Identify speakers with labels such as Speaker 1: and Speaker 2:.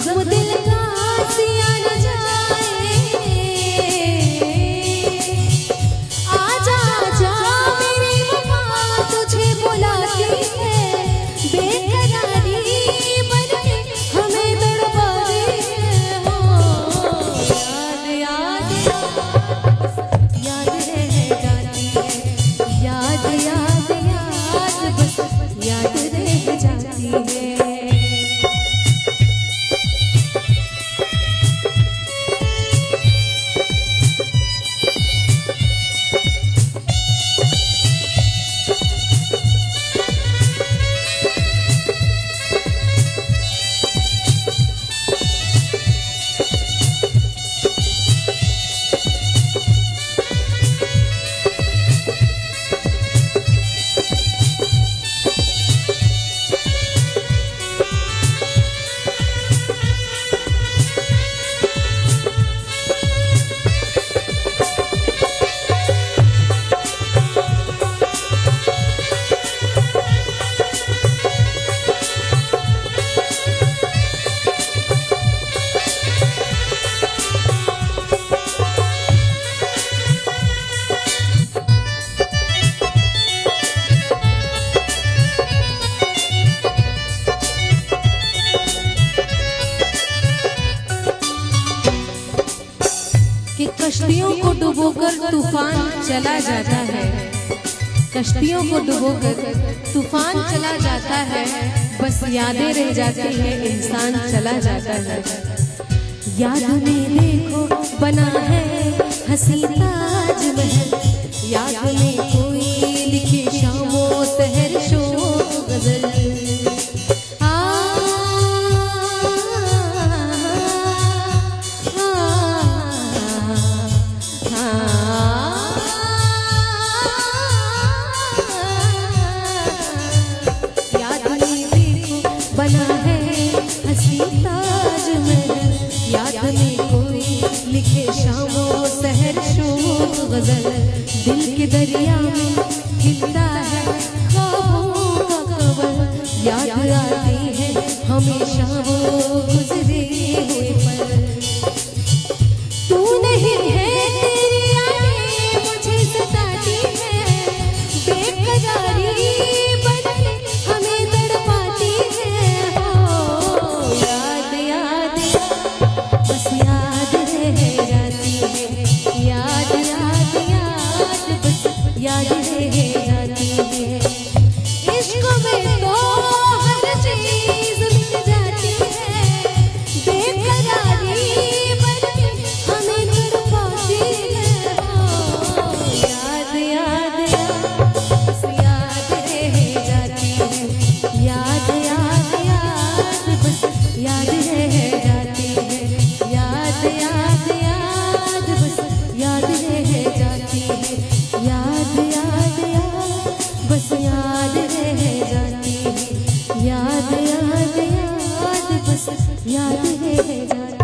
Speaker 1: जख्म दिल का सिया न जाए। आजा आजा मेरी वफा तुझे बुलाती है, बेकरारी बन के हमें तड़पाती है। हो याद याद याद रह जाती है, याद याद याद बस याद रह जाती है। कि कश्तियों को डुबोकर तूफान चला जाता है, कश्तियों को डुबोकर तूफान चला जाता है, बस यादें रह जाती है, इंसान चला जाता है। याद में देखो बना है हसी ताजमहल, याद में कोई लिखे शामो सहर शो गजल। बना है हसी ताजमहल, याद में कोई लिखे शामो सहर शोक गजल। दिल के दरिया में खिलता है ख्वाबों का कवल, याद आती है हमेशा वो गुजरे हुए पल। तू नहीं है तेरी यादें मुझे सताती है, बेकरारी बन के हमें तड़पाती है। हो याद याद बस याद रह जाती है, याद याद याद बस याद रह जाती है। इश्क में तो हर चीज मिल जाती है, बेकरारी बन के हमें तड़पाती है। हो याद याद याद बस याद रह जाती है, याद याद याद बस याद रह जाती है, याद याद याद बस याद रह जाती है, याद याद याद बस याद रह जाती है, याद याद याद बस याद रह जाती है।